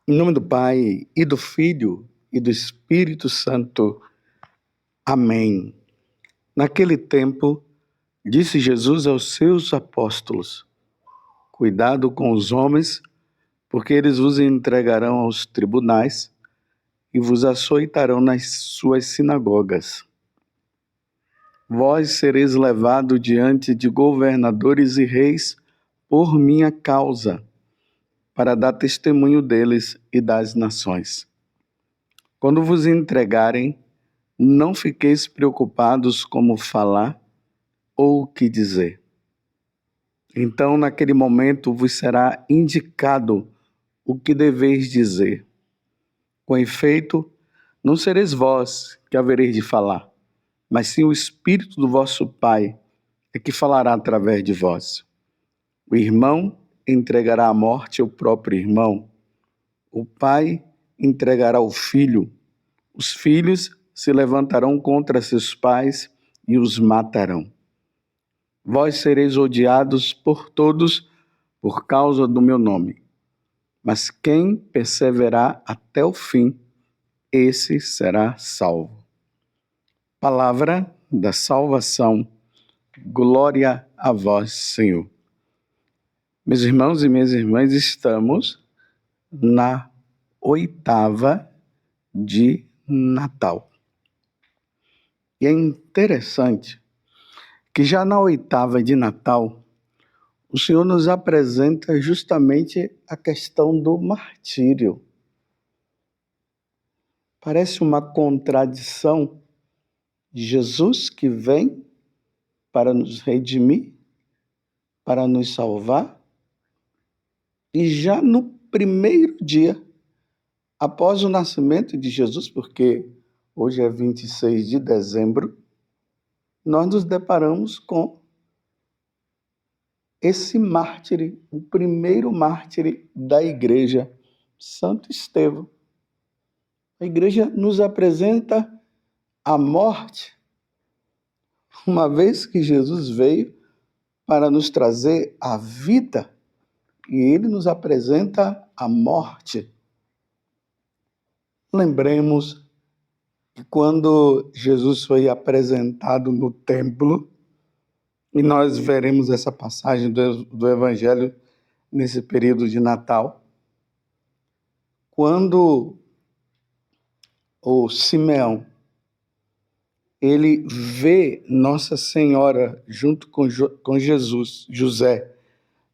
Em nome do Pai, e do Filho, e do Espírito Santo. Amém. Naquele tempo, disse Jesus aos seus apóstolos: Cuidado com os homens, porque eles vos entregarão aos tribunais e vos açoitarão nas suas sinagogas. Vós sereis levados diante de governadores e reis por minha causa, para dar testemunho deles e das nações. Quando vos entregarem, não fiqueis preocupados como falar ou o que dizer. Então, naquele momento, vos será indicado o que deveis dizer. Com efeito, não sereis vós que havereis de falar, mas sim o Espírito do vosso Pai é que falará através de vós. O irmão entregará à morte o próprio irmão. O pai entregará o filho. Os filhos se levantarão contra seus pais e os matarão. Vós sereis odiados por todos por causa do meu nome. Mas quem perseverar até o fim, esse será salvo. Palavra da salvação. Glória a vós, Senhor. Meus irmãos e minhas irmãs, estamos na oitava de Natal. E é interessante que já na oitava de Natal, o Senhor nos apresenta justamente a questão do martírio. Parece uma contradição. Jesus que vem para nos redimir, para nos salvar, e já no primeiro dia, após o nascimento de Jesus, porque hoje é 26 de dezembro, nós nos deparamos com esse mártir, o primeiro mártir da igreja, Santo Estevão. A igreja nos apresenta a morte, uma vez que Jesus veio para nos trazer a vida, e ele nos apresenta a morte. Lembremos que quando Jesus foi apresentado no templo, e nós veremos essa passagem do Evangelho nesse período de Natal, quando o Simeão ele vê Nossa Senhora junto com Jesus, José,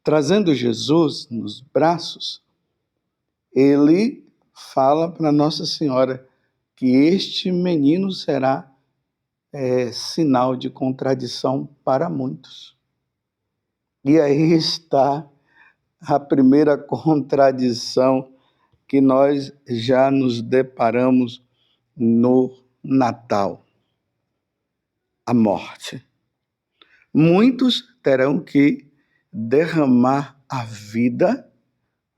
trazendo Jesus nos braços, ele fala para Nossa Senhora que este menino será sinal de contradição para muitos. E aí está a primeira contradição que nós já nos deparamos no Natal: a morte. Muitos terão que derramar a vida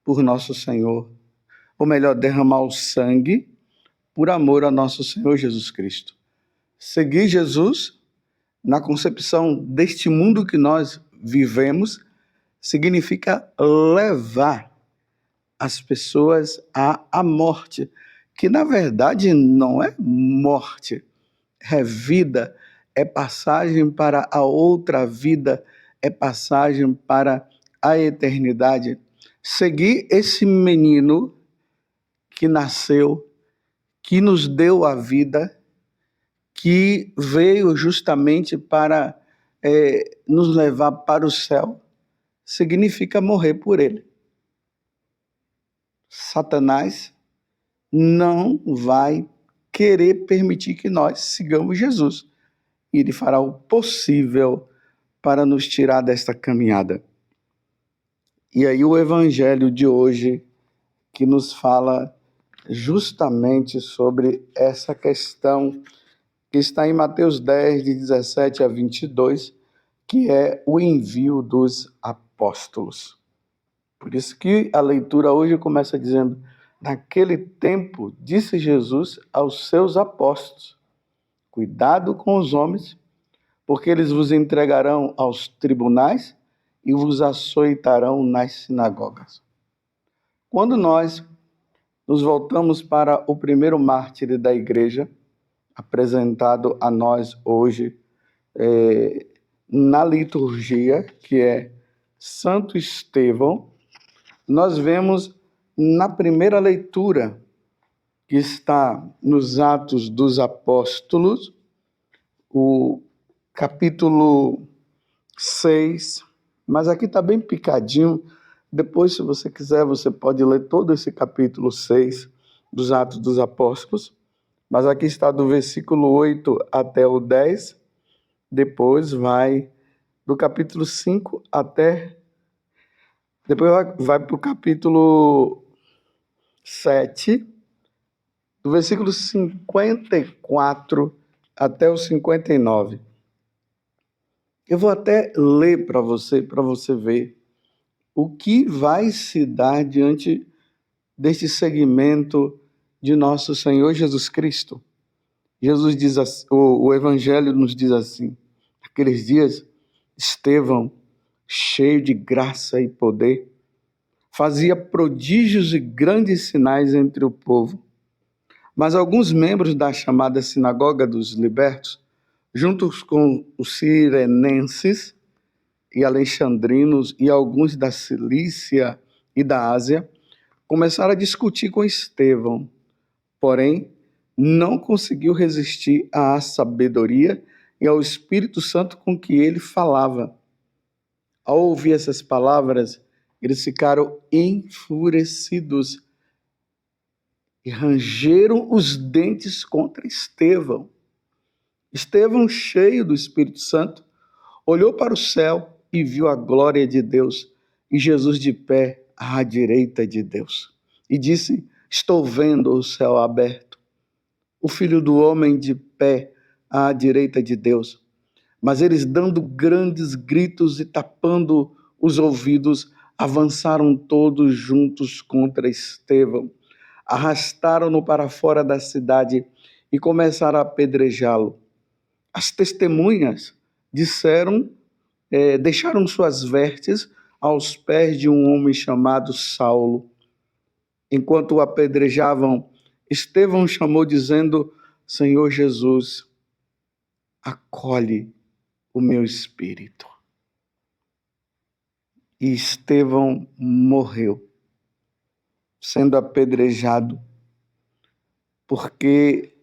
por nosso Senhor, ou melhor, derramar o sangue por amor a nosso Senhor Jesus Cristo. Seguir Jesus, na concepção deste mundo que nós vivemos, significa levar as pessoas à morte, que na verdade não é morte, é vida, é passagem para a outra vida, é passagem para a eternidade. Seguir esse menino que nasceu, que nos deu a vida, que veio justamente para nos levar para o céu, significa morrer por ele. Satanás não vai querer permitir que nós sigamos Jesus. E ele fará o possível para nos tirar desta caminhada. E aí o evangelho de hoje, que nos fala justamente sobre essa questão, que está em Mateus 10, de 17 a 22, que é o envio dos apóstolos. Por isso que a leitura hoje começa dizendo: naquele tempo, disse Jesus aos seus apóstolos: cuidado com os homens, porque eles vos entregarão aos tribunais e vos açoitarão nas sinagogas. Quando nós nos voltamos para o primeiro mártir da igreja, apresentado a nós hoje na liturgia, que é Santo Estevão. Nós vemos na primeira leitura, que está nos Atos dos Apóstolos, o capítulo 6, mas aqui está bem picadinho. Depois, se você quiser, você pode ler todo esse capítulo 6 dos Atos dos Apóstolos, mas aqui está do versículo 8 até o 10, depois vai do capítulo 5 até... Depois vai para o capítulo 7, do versículo 54 até o 59. Eu vou até ler para você ver o que vai se dar diante deste segmento de nosso Senhor Jesus Cristo. Jesus diz assim, o Evangelho nos diz assim: naqueles dias, Estevão, cheio de graça e poder, fazia prodígios e grandes sinais entre o povo. Mas alguns membros da chamada Sinagoga dos Libertos, juntos com os cirenenses e alexandrinos e alguns da Cilícia e da Ásia, começaram a discutir com Estevão, porém não conseguiu resistir à sabedoria e ao Espírito Santo com que ele falava. Ao ouvir essas palavras, eles ficaram enfurecidos e rangeram os dentes contra Estevão. Estevão, cheio do Espírito Santo, olhou para o céu e viu a glória de Deus e Jesus de pé à direita de Deus. E disse: estou vendo o céu aberto, o Filho do Homem de pé à direita de Deus. Mas eles, dando grandes gritos e tapando os ouvidos, avançaram todos juntos contra Estevão, arrastaram-no para fora da cidade e começaram a apedrejá-lo. As testemunhas deixaram suas vestes aos pés de um homem chamado Saulo. Enquanto o apedrejavam, Estevão chamou dizendo: Senhor Jesus, acolhe o meu espírito. E Estevão morreu, sendo apedrejado, porque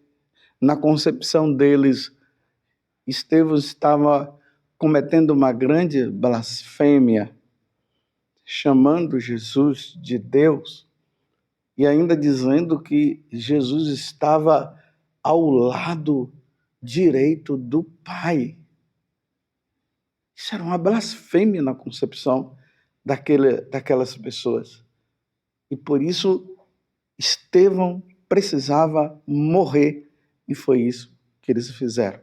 na concepção deles, Estevão estava cometendo uma grande blasfêmia, chamando Jesus de Deus e ainda dizendo que Jesus estava ao lado direito do Pai. Isso era uma blasfêmia na concepção daquelas pessoas. E por isso, Estevão precisava morrer, e foi isso que eles fizeram.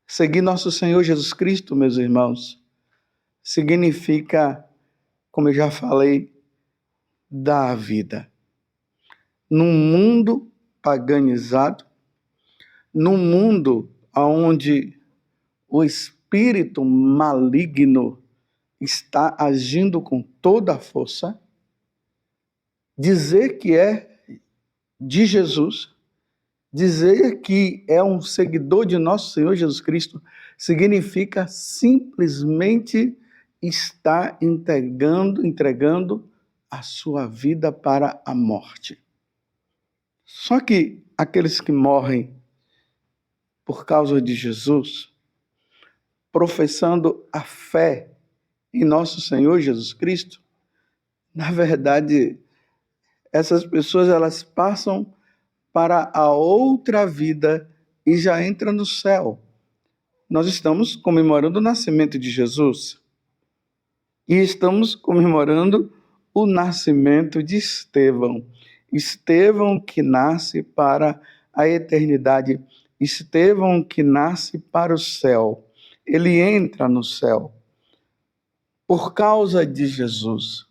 Seguir nosso Senhor Jesus Cristo, meus irmãos, significa, como eu já falei, dar a vida. Num mundo paganizado, num mundo onde o espírito maligno está agindo com toda a força, dizer que é de Jesus, dizer que é um seguidor de nosso Senhor Jesus Cristo, significa simplesmente estar entregando a sua vida para a morte. Só que aqueles que morrem por causa de Jesus, professando a fé em nosso Senhor Jesus Cristo, na verdade, essas pessoas elas passam para a outra vida e já entram no céu. Nós estamos comemorando o nascimento de Jesus e estamos comemorando o nascimento de Estevão. Estevão que nasce para a eternidade, Estevão que nasce para o céu. Ele entra no céu por causa de Jesus,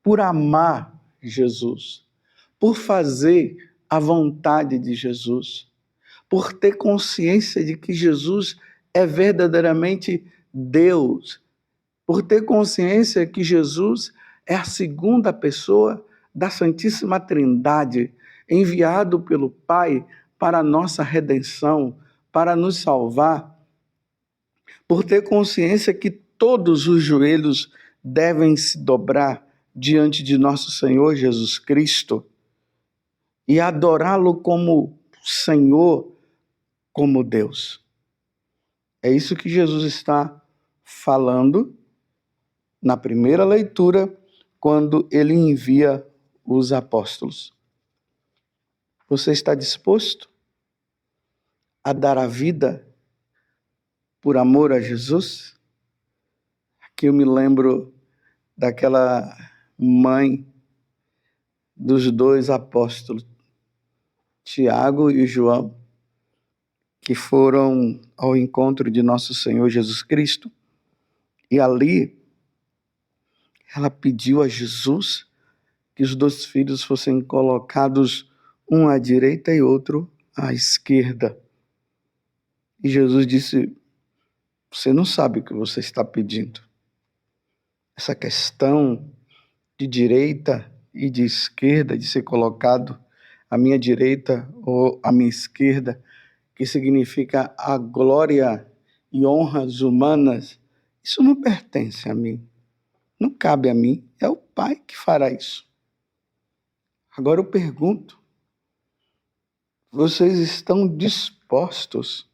por amar Jesus, por fazer a vontade de Jesus, por ter consciência de que Jesus é verdadeiramente Deus, por ter consciência que Jesus é a segunda pessoa da Santíssima Trindade, enviado pelo Pai para a nossa redenção, para nos salvar, por ter consciência que todos os joelhos devem se dobrar diante de nosso Senhor Jesus Cristo e adorá-lo como Senhor, como Deus. É isso que Jesus está falando na primeira leitura, quando ele envia os apóstolos. Você está disposto a dar a vida por amor a Jesus? Aqui eu me lembro daquela mãe dos dois apóstolos, Tiago e João, que foram ao encontro de nosso Senhor Jesus Cristo, e ali ela pediu a Jesus que os dois filhos fossem colocados, um à direita e outro à esquerda. E Jesus disse: você não sabe o que você está pedindo. Essa questão de direita e de esquerda, de ser colocado à minha direita ou à minha esquerda, que significa a glória e honras humanas, isso não pertence a mim, não cabe a mim, é o Pai que fará isso. Agora eu pergunto, vocês estão dispostos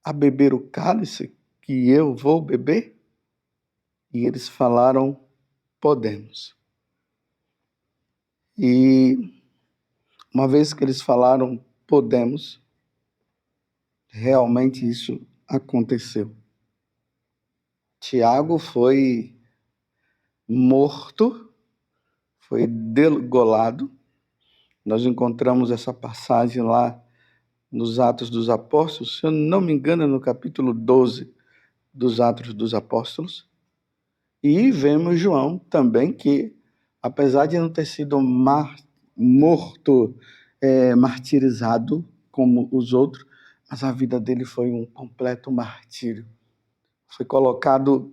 a beber o cálice que eu vou beber? E eles falaram: podemos. E uma vez que eles falaram podemos, realmente isso aconteceu. Tiago foi morto, foi degolado. Nós encontramos essa passagem lá nos Atos dos Apóstolos, se eu não me engano, no capítulo 12 dos Atos dos Apóstolos. E vemos João também, que apesar de não ter sido morto, martirizado como os outros, mas a vida dele foi um completo martírio. Foi colocado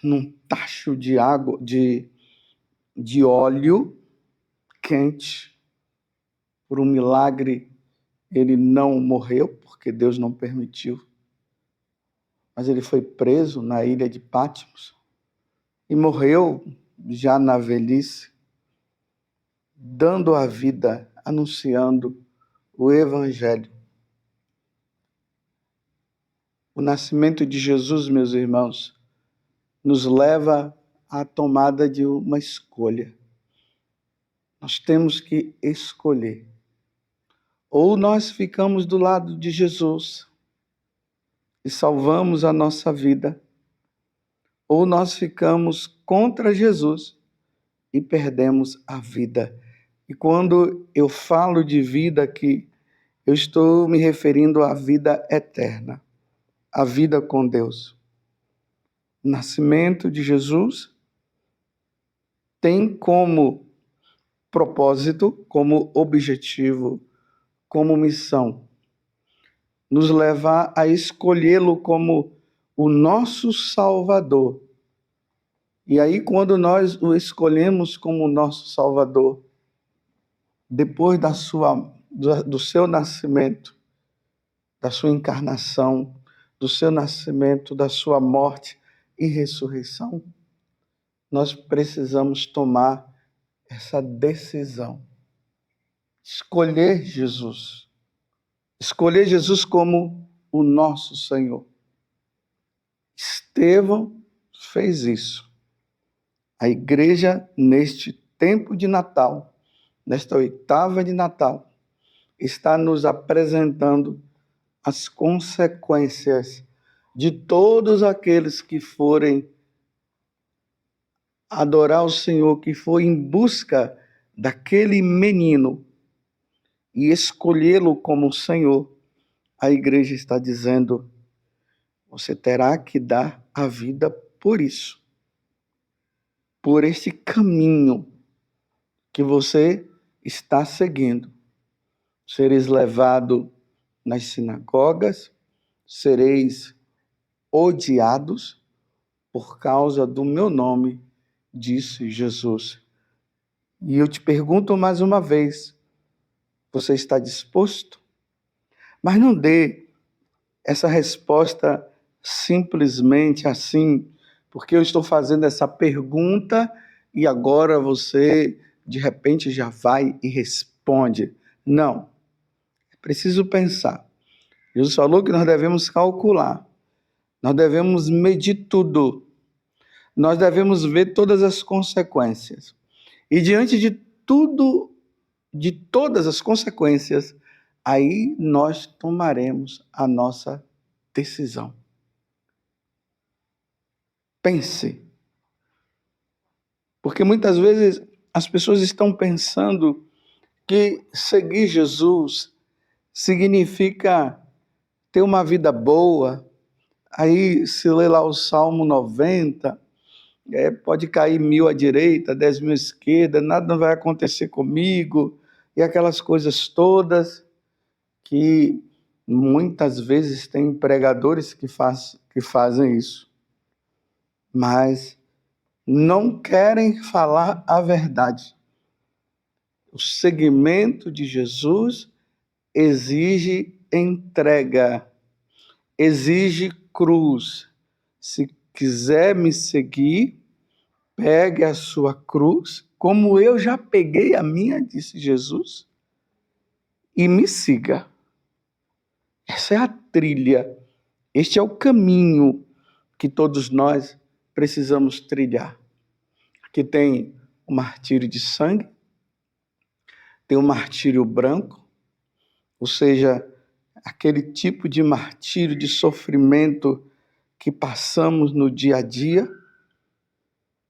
num tacho de água, de óleo quente. Por um milagre, ele não morreu, porque Deus não permitiu. Mas ele foi preso na ilha de Patmos e morreu já na velhice, dando a vida, anunciando o Evangelho. O nascimento de Jesus, meus irmãos, nos leva à tomada de uma escolha. Nós temos que escolher. Ou nós ficamos do lado de Jesus e salvamos a nossa vida, ou nós ficamos contra Jesus e perdemos a vida. E quando eu falo de vida aqui, eu estou me referindo à vida eterna, à vida com Deus. O nascimento de Jesus tem como propósito, como objetivo, como missão, nos levar a escolhê-lo como o nosso Salvador. E aí, quando nós o escolhemos como nosso Salvador, depois do seu nascimento, da sua encarnação, do seu nascimento, da sua morte e ressurreição, nós precisamos tomar essa decisão. Escolher Jesus. Escolher Jesus como o nosso Senhor. Estevão fez isso. A igreja, neste tempo de Natal, nesta oitava de Natal, está nos apresentando as consequências de todos aqueles que forem adorar o Senhor, que foi em busca daquele menino e escolhê-lo como Senhor. A igreja está dizendo: você terá que dar a vida por isso, por este caminho que você está seguindo. Sereis levado nas sinagogas, sereis odiados por causa do meu nome, disse Jesus. E eu te pergunto mais uma vez, você está disposto? Mas não dê essa resposta simplesmente assim, porque eu estou fazendo essa pergunta e agora você, de repente, já vai e responde. Não, é preciso pensar. Jesus falou que nós devemos calcular, nós devemos medir tudo, nós devemos ver todas as consequências. E diante de tudo, de todas as consequências, aí nós tomaremos a nossa decisão. Pense. Porque muitas vezes as pessoas estão pensando que seguir Jesus significa ter uma vida boa. Aí se lê lá o Salmo 90, pode cair 1.000 à direita, 10.000 à esquerda, nada não vai acontecer comigo, e aquelas coisas todas que muitas vezes tem pregadores que fazem isso, mas não querem falar a verdade. O seguimento de Jesus exige entrega, exige cruz. Se quiser me seguir, pegue a sua cruz, como eu já peguei a minha, disse Jesus, e me siga. Essa é a trilha, este é o caminho que todos nós precisamos trilhar. Aqui tem o martírio de sangue, tem o martírio branco, ou seja, aquele tipo de martírio, de sofrimento que passamos no dia a dia,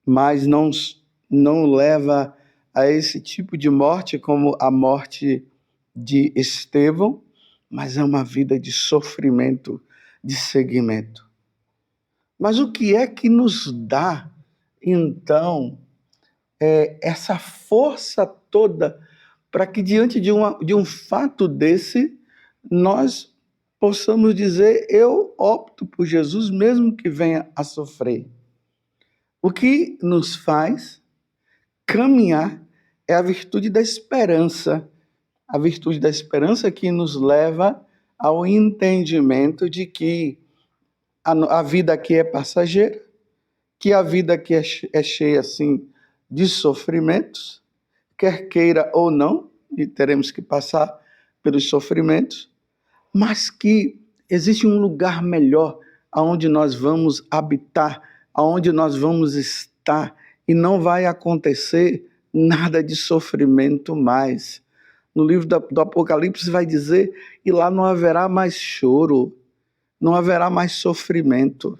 mas não leva a esse tipo de morte como a morte de Estevão, mas é uma vida de sofrimento, de seguimento. Mas o que é que nos dá, então, essa força toda para que diante de um fato desse, nós possamos dizer, eu opto por Jesus mesmo que venha a sofrer. O que nos faz caminhar é a virtude da esperança. A virtude da esperança que nos leva ao entendimento de que a vida aqui é passageira, que a vida aqui é cheia, assim, de sofrimentos, quer queira ou não, e teremos que passar pelos sofrimentos, mas que existe um lugar melhor aonde nós vamos habitar, aonde nós vamos estar, e não vai acontecer nada de sofrimento mais. No livro do Apocalipse vai dizer, e lá não haverá mais choro, não haverá mais sofrimento.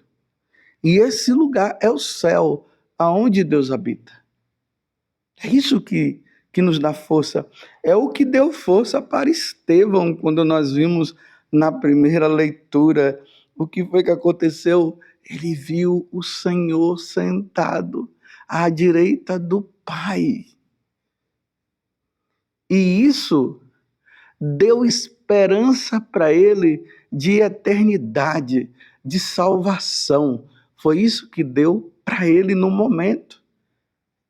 E esse lugar é o céu, aonde Deus habita. É isso que nos dá força. É o que deu força para Estevão, quando nós vimos na primeira leitura o que foi que aconteceu. Ele viu o Senhor sentado à direita do Pai. E isso deu esperança para ele de eternidade, de salvação. Foi isso que deu para ele no momento.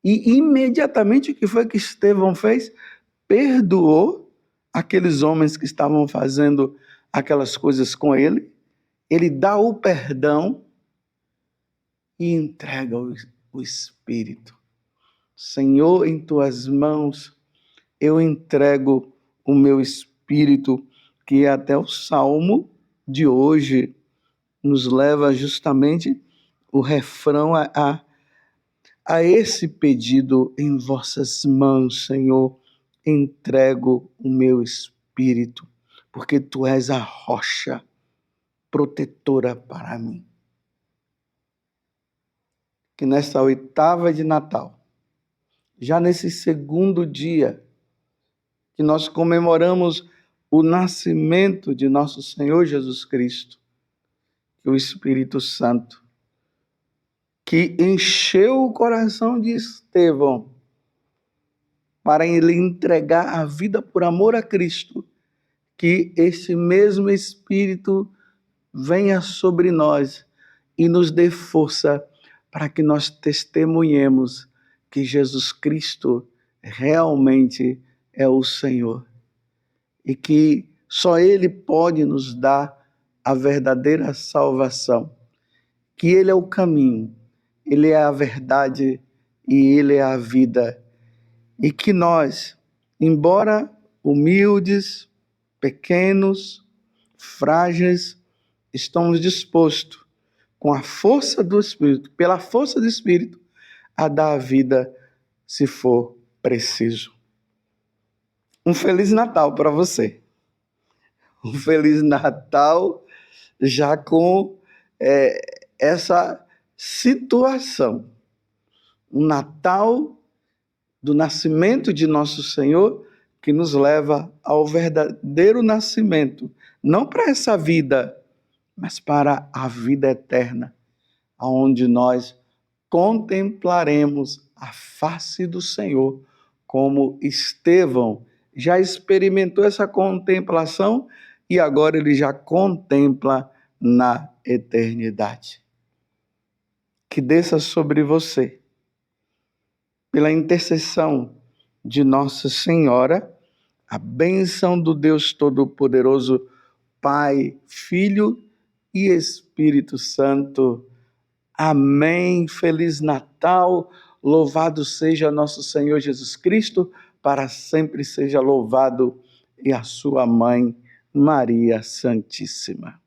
E imediatamente o que foi que Estevão fez? Perdoou aqueles homens que estavam fazendo aquelas coisas com ele. Ele dá o perdão e entrega o Espírito. Senhor, em tuas mãos eu entrego o meu espírito, que até o salmo de hoje nos leva justamente o refrão a esse pedido: em vossas mãos, Senhor, entrego o meu espírito, porque tu és a rocha protetora para mim. Que nesta oitava de Natal, já nesse segundo dia, que nós comemoramos o nascimento de nosso Senhor Jesus Cristo, que o Espírito Santo, que encheu o coração de Estevão para ele entregar a vida por amor a Cristo, que esse mesmo Espírito venha sobre nós e nos dê força para que nós testemunhemos que Jesus Cristo realmente é o Senhor e que só Ele pode nos dar a verdadeira salvação, que Ele é o caminho, Ele é a verdade e Ele é a vida, e que nós, embora humildes, pequenos, frágeis, estamos dispostos, com a força do Espírito, pela força do Espírito, a dar a vida se for preciso. Um Feliz Natal para você. Um Feliz Natal já com essa situação. Um Natal do nascimento de nosso Senhor que nos leva ao verdadeiro nascimento. Não para essa vida, mas para a vida eterna, onde nós contemplaremos a face do Senhor, como Estevão já experimentou essa contemplação e agora ele já contempla na eternidade. Que desça sobre você, pela intercessão de Nossa Senhora, a bênção do Deus Todo-Poderoso, Pai, Filho e Espírito Santo. Amém. Feliz Natal. Louvado seja nosso Senhor Jesus Cristo, para sempre seja louvado, e a sua mãe, Maria Santíssima.